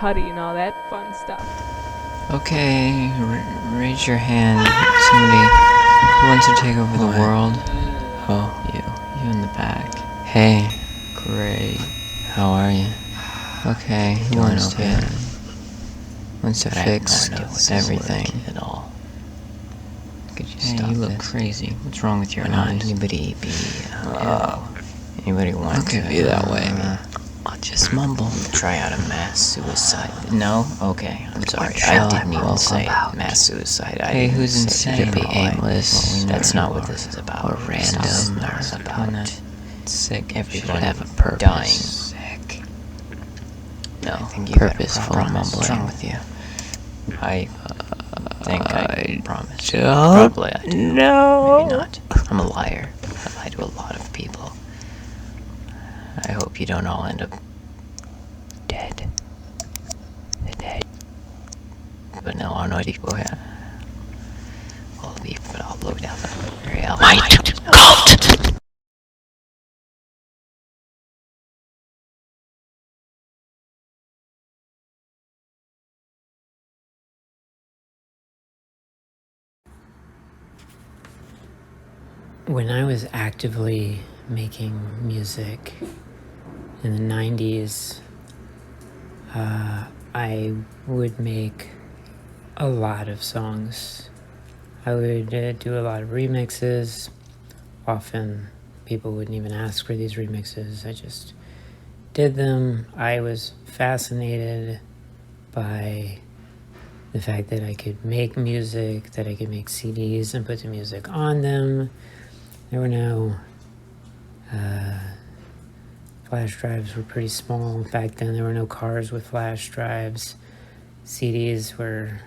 putty and all that fun stuff. Okay, raise your hand. Somebody who wants to take over the world. Oh, you in the back. Hey, great. How are you? Okay, who wants to fix everything at all? Could you stop you look crazy. What's wrong with your eyes? Anybody be anybody want to be that way? I'll just mumble. Try out a mass suicide. No? Okay, I'm sorry. I didn't even say mass suicide. Hey, who's insane? Could be aimless. That's not what this is about. Or random. It's about sick. Everyone have a purpose. Dying. Sick. No, I think you purposeful mumbling. What's wrong with you? I think I promise. Probably I do. No. Maybe not. I'm a liar. I lie to a lot of people. I hope you don't all end up dead. Dead. But no, I know people have. I'll leave, but I'll blow down the real Mytecult! When I was actively making music in the 90s, I would make a lot of songs. I would do a lot of remixes. Often people wouldn't even ask for these remixes. I just did them. I was fascinated by the fact that I could make music, that I could make CDs and put the music on them. There were no flash drives were pretty small. Back then, there were no cars with flash drives. CDs were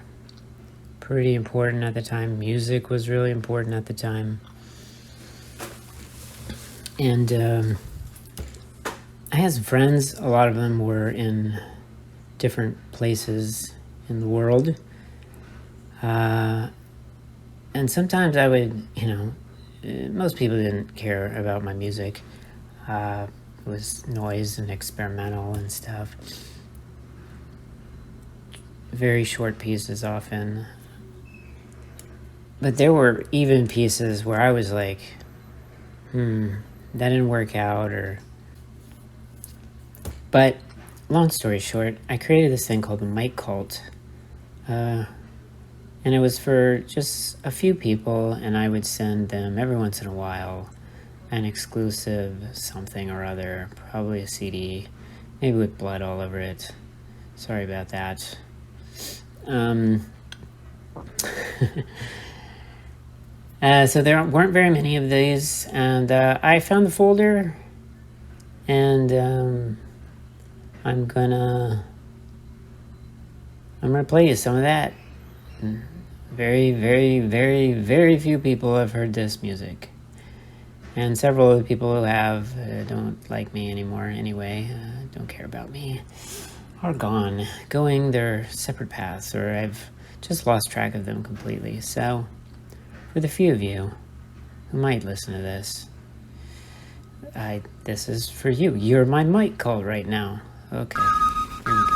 pretty important at the time. Music was really important at the time. And I had some friends. A lot of them were in different places in the world. And sometimes I would, most people didn't care about my music. It was noise and experimental and stuff. Very short pieces often. But there were even pieces where I was like, that didn't work out, But, long story short, I created this thing called the Mytecult. And it was for just a few people, and I would send them every once in a while an exclusive something or other, probably a CD, maybe with blood all over it. Sorry about that. So there weren't very many of these, and I found the folder, and I'm gonna play you some of that. Very, very, very, very few people have heard this music. And several of the people who have don't like me anymore anyway, don't care about me, are gone, going their separate paths, or I've just lost track of them completely. So, for the few of you who might listen to this, this is for you. You're my Mytecult right now. Okay, here we go.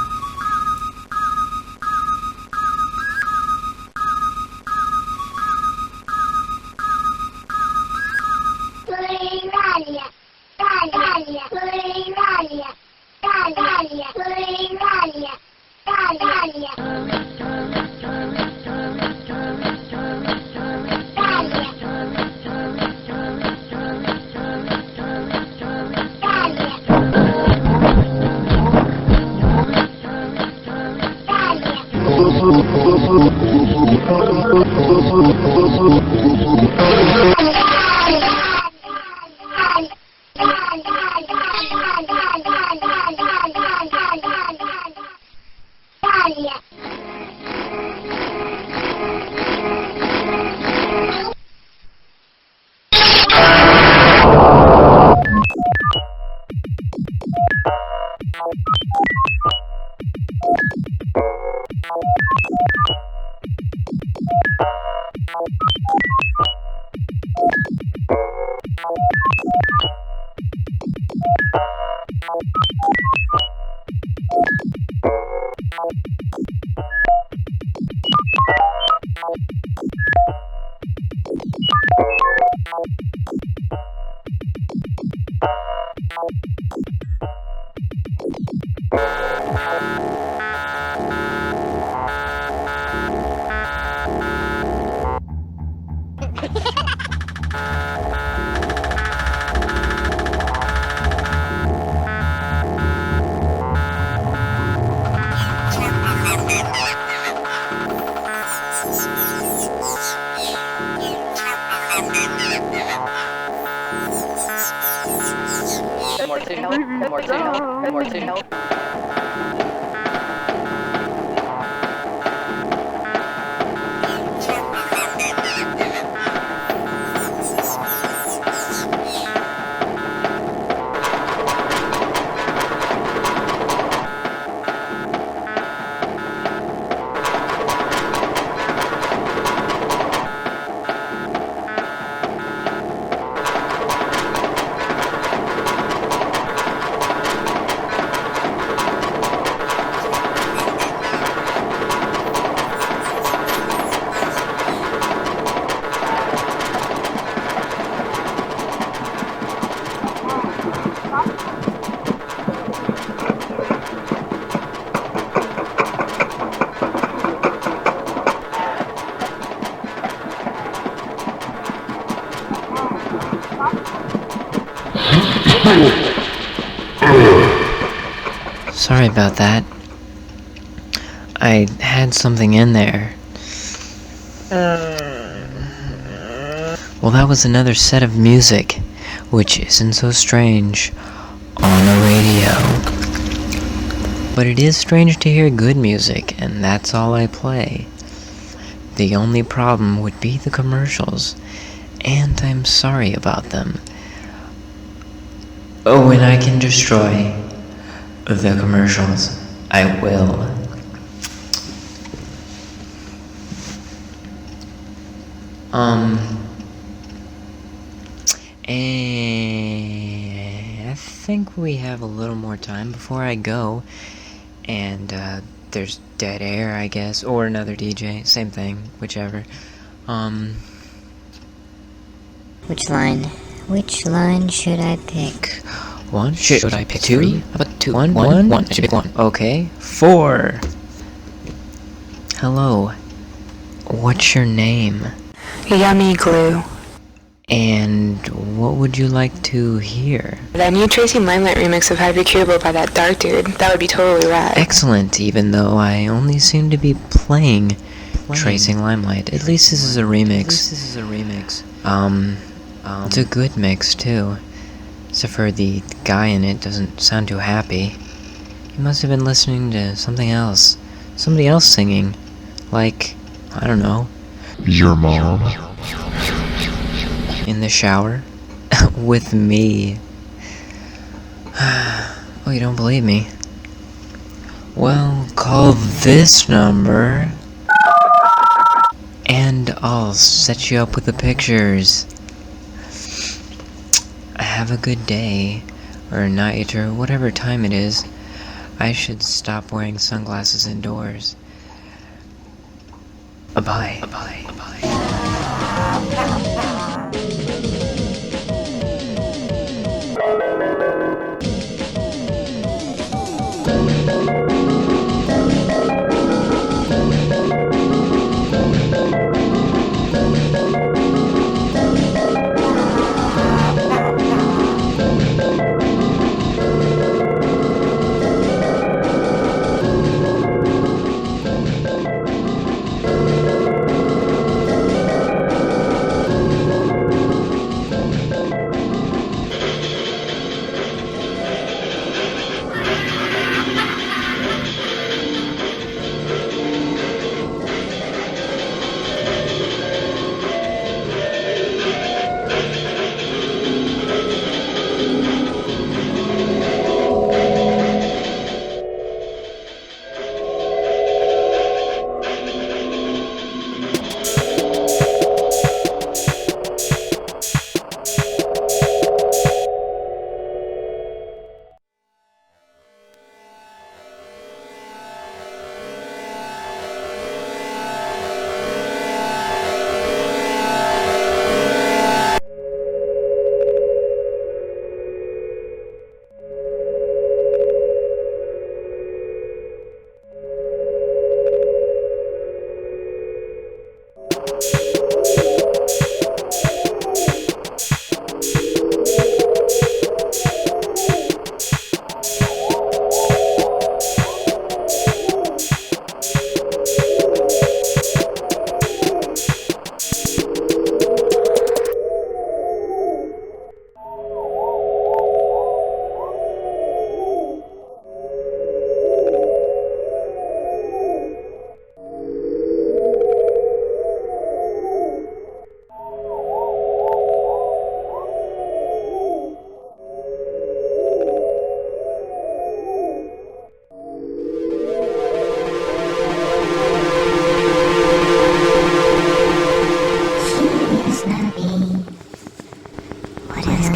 Sorry about that. I had something in there. Well, that was another set of music, which isn't so strange on a radio. But it is strange to hear good music, and that's all I play. The only problem would be the commercials, and I'm sorry about them. Oh, when I can destroy the commercials, I will. And I think we have a little more time before I go. And, there's dead air, I guess, or another DJ, same thing, whichever. Which line should I pick? One? Should I pick two? How about two? One? I should pick one. Okay. 4. Hello. What's your name? Yummy Glue. And what would you like to hear? That new Tracing Limelite remix of Happy Curable by that dark dude. That would be totally rad. Excellent, even though I only seem to be playing Tracing Limelite. At least this is a remix. It's a good mix, too. Except for the guy in it doesn't sound too happy. He must have been listening to something else. Somebody else singing. Like, I don't know. Your mom? In the shower? With me. Oh, you don't believe me? Well, call this number. And I'll set you up with the pictures. Have a good day, or night, or whatever time it is. I should stop wearing sunglasses indoors. Bye.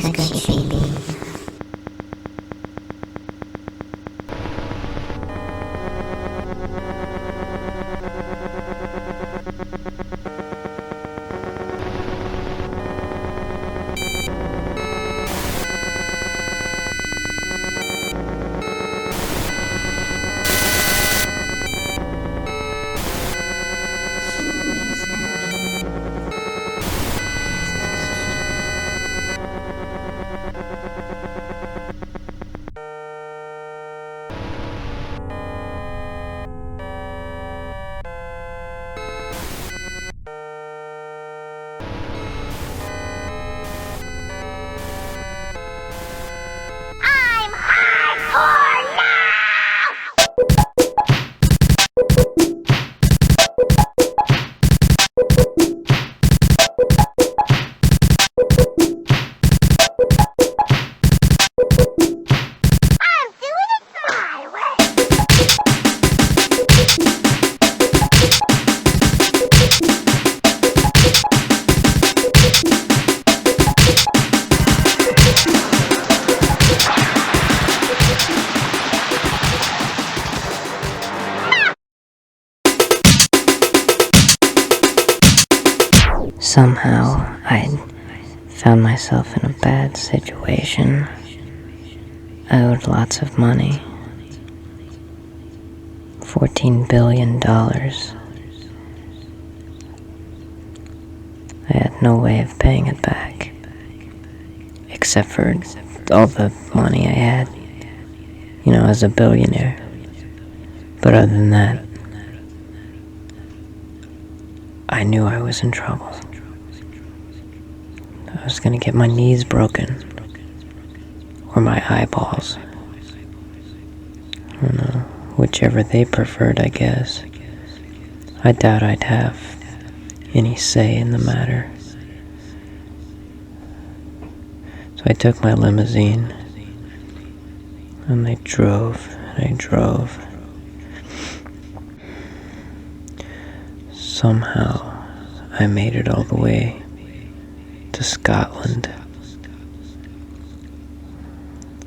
good she be. Somehow, I found myself in a bad situation. I owed lots of money. $14 billion. I had no way of paying it back. Except for all the money I had. You know, as a billionaire. But other than that, I knew I was in trouble. I was gonna get my knees broken. Or my eyeballs. I don't know, whichever they preferred, I guess. I doubt I'd have any say in the matter. So I took my limousine, and I drove, and I drove. Somehow, I made it all the way to Scotland.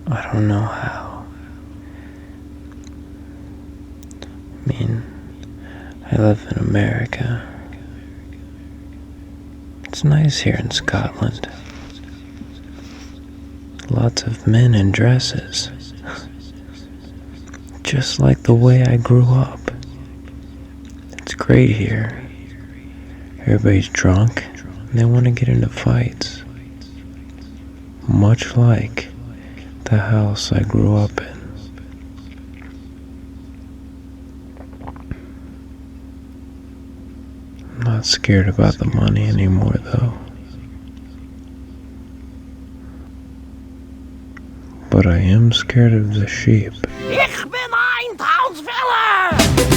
I don't know how. I mean, I live in America. It's nice here in Scotland. Lots of men in dresses. Just like the way I grew up. It's great here. Everybody's drunk and they want to get into fights. Much like the house I grew up in. I'm not scared about the money anymore, though. But I am scared of the sheep. Ich bin ein Townsfeller!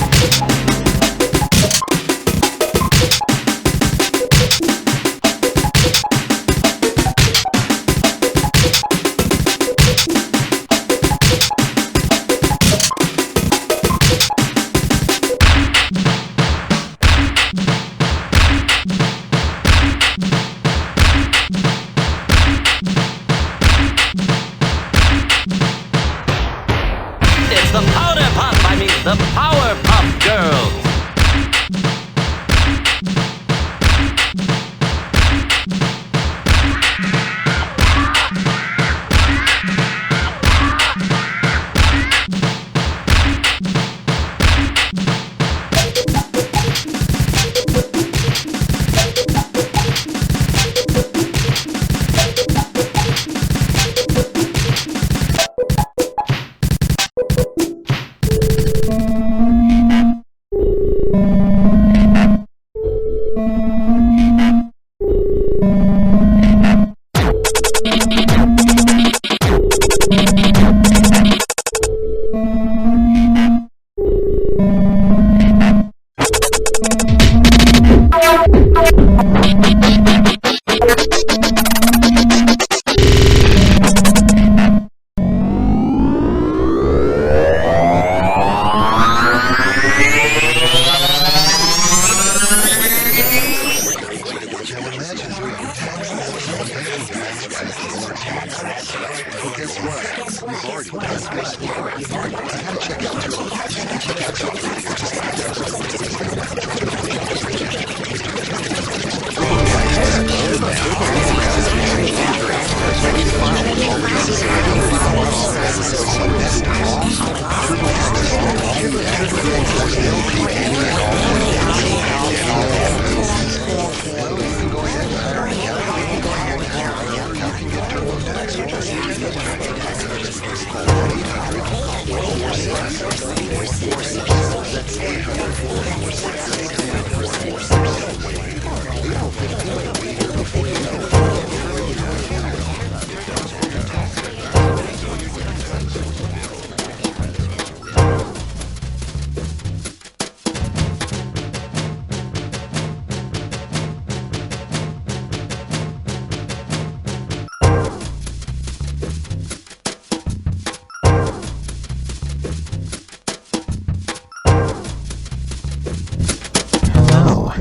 Hello.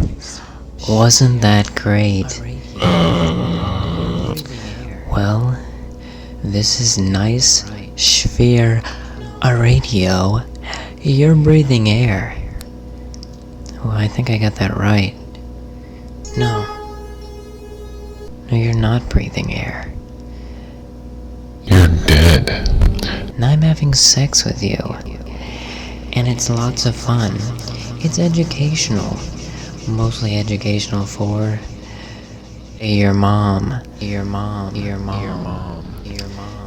Wasn't that great? Well, this is nice sphere a radio. You're breathing air. Oh, I think I got that right. No. No, you're not breathing air. You're dead. And I'm having sex with you. And it's lots of fun. It's educational. Mostly educational for your mom.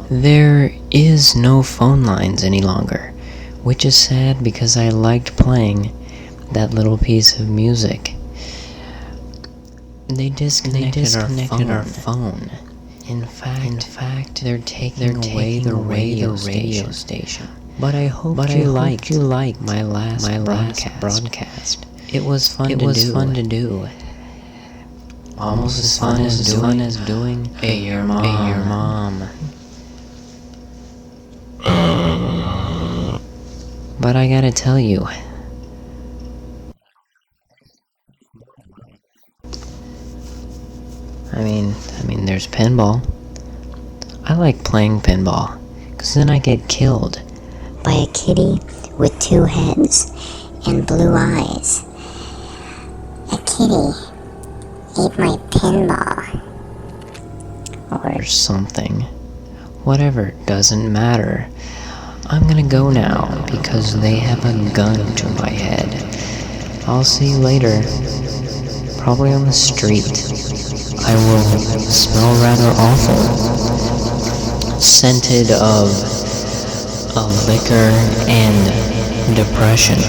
There is no phone lines any longer, which is sad because I liked playing that little piece of music. They disconnected our phone. In fact, they're taking away the radio station. But I hope you liked my last broadcast. It was fun to do. Almost as fun as doing your mom. But I gotta tell you, I mean, there's pinball. I like playing pinball, 'cause then I get killed. By a kitty with 2 heads and blue eyes. A kitty ate my pinball. Or something. Whatever, doesn't matter. I'm gonna go now, because they have a gun to my head. I'll see you later. Probably on the street. I will smell rather awful. Scented of liquor and depression.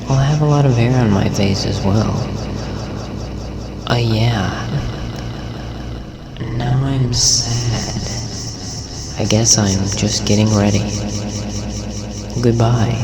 I'll have a lot of hair on my face as well. Yeah. Now I'm sad. I guess I'm just getting ready. Goodbye.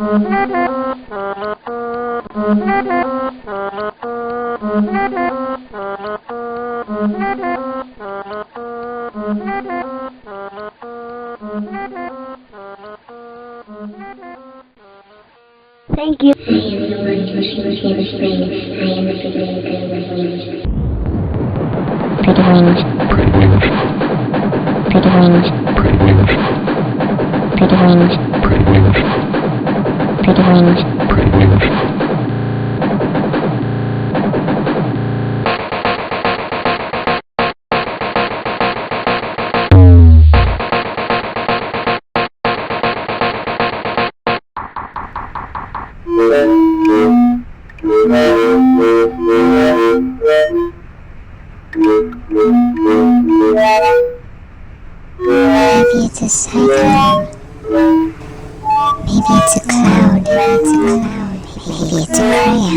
Thank you. I am the one pushing through the spring. I am the figment green with wings. Pretty wings. Pretty wings. Pretty wings. Pretty wings. Pretty wings. Pretty wings. Pretty wings. Pretty wings. Maybe it's a cyclone. Maybe it's a cloud. Maybe it's a crayon.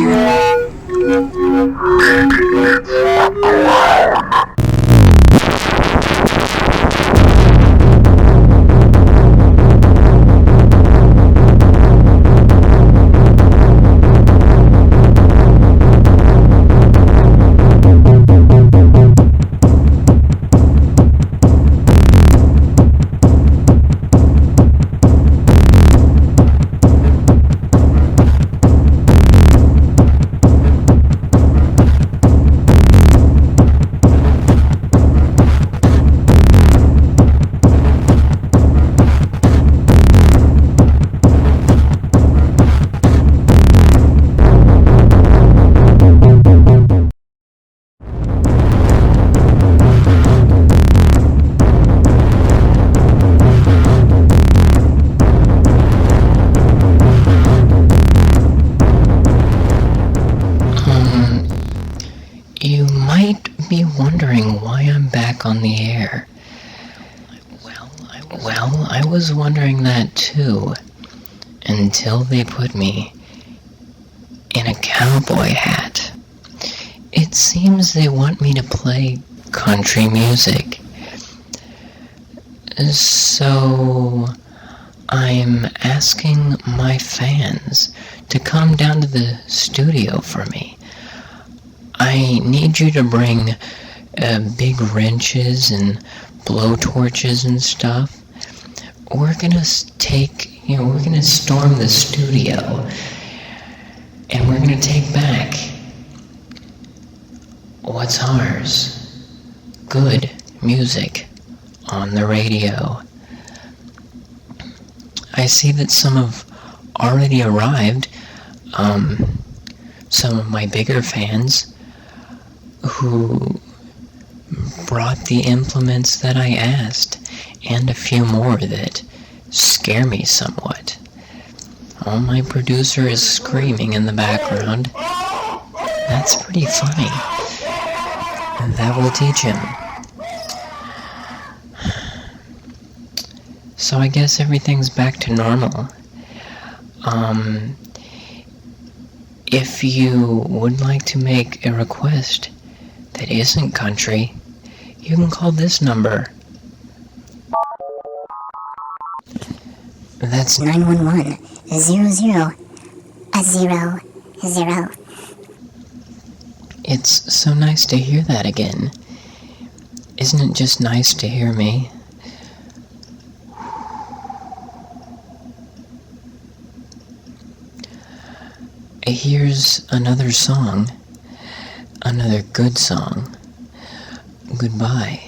You might be wondering why I'm back on the air. Well, I was wondering that too, until they put me in a cowboy hat. It seems they want me to play country music. So I'm asking my fans to come down to the studio for me. I need you to bring big wrenches and blowtorches and stuff. We're gonna we're gonna storm the studio, and we're gonna take back what's ours. Good music on the radio. I see that some have already arrived. Some of my bigger fans who brought the implements that I asked, and a few more that scare me somewhat. Oh, my producer is screaming in the background. That's pretty funny. That will teach him. So I guess everything's back to normal. If you would like to make a request that isn't country, you can call this number. That's 911 00 0 0. It's so nice to hear that again. Isn't it just nice to hear me? Here's another song. Another good song. Goodbye.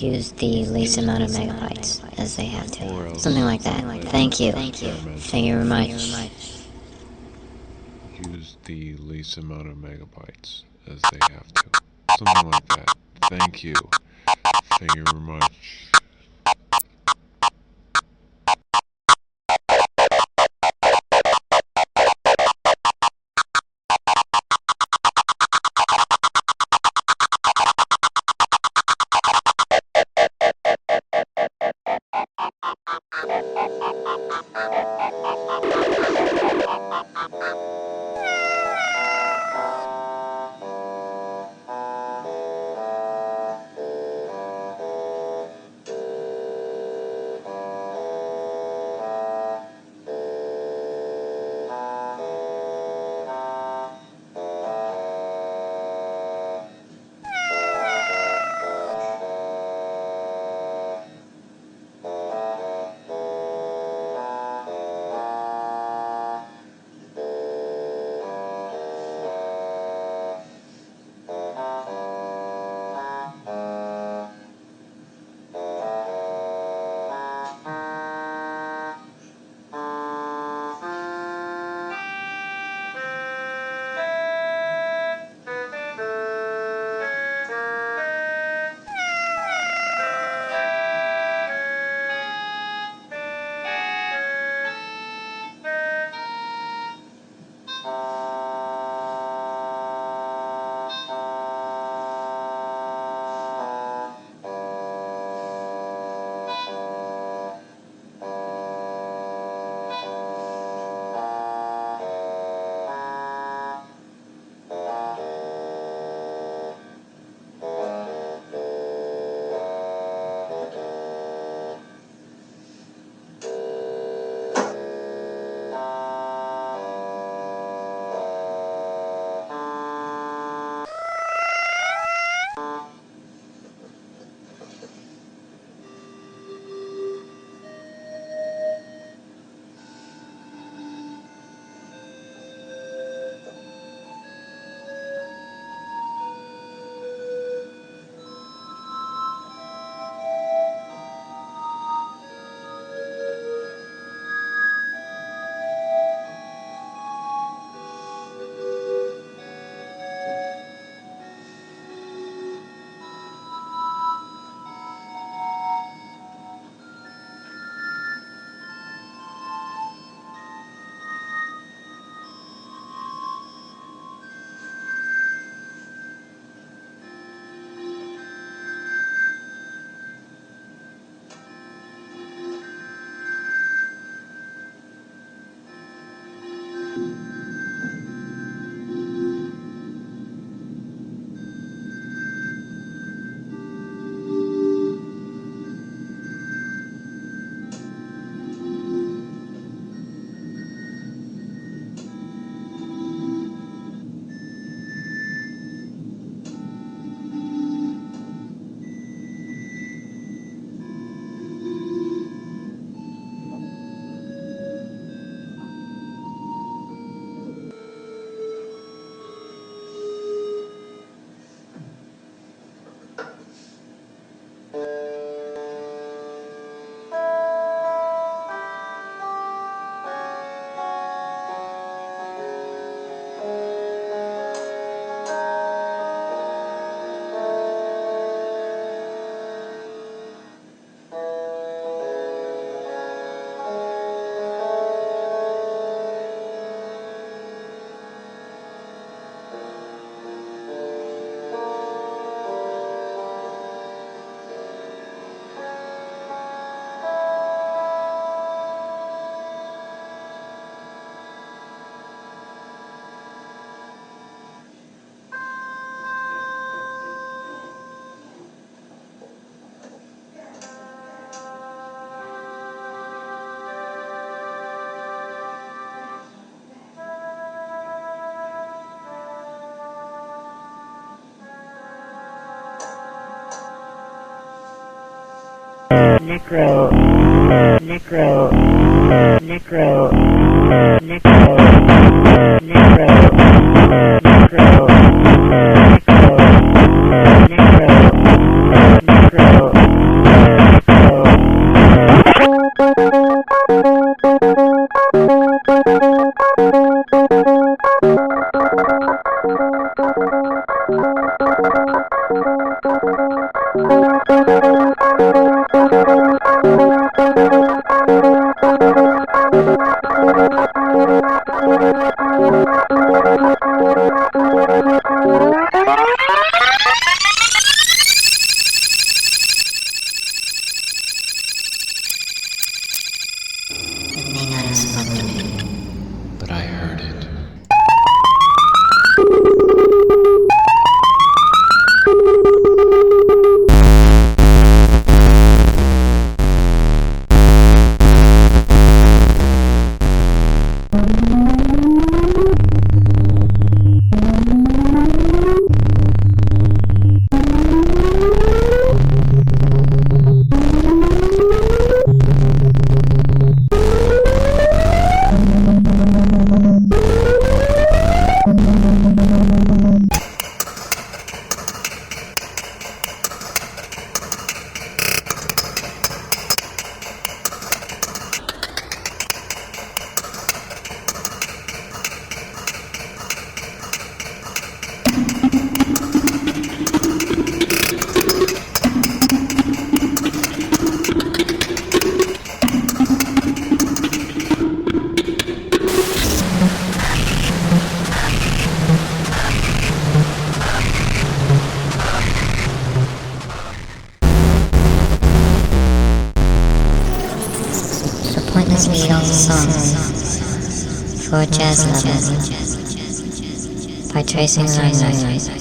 use the least amount of megabytes as they have to. Something like that. Thank you. Thank you very much. Use the least amount of megabytes as they have to. Something like that. Thank you. Thank you very much. Necro, necro, necro, necro, necro, necro, necro, necro, necro, Mytecult songs for jazz lovers by Tracing Limelite.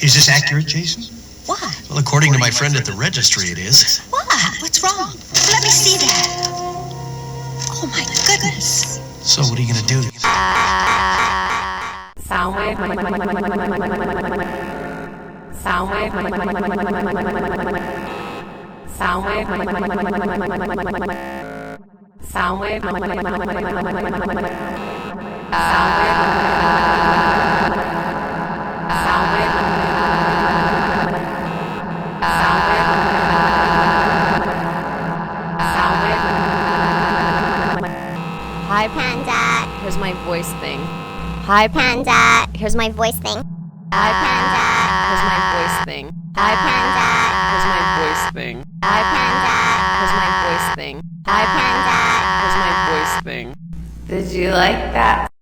Is this accurate, Jason? What? Well, according to my friend at the registry, it is. What? What's wrong? Let me see that. Oh my goodness. So what are you gonna do? Sound wave. Sound wave. Sound wave. Sound wave. Hi Panda, here's my voice thing. Hi Panda, here's my voice thing. Hi Panda, here's my voice thing. Hi Panda, here's my voice thing. Hi Panda, here's my voice thing. Hi Panda, here's my voice thing. Did you like that?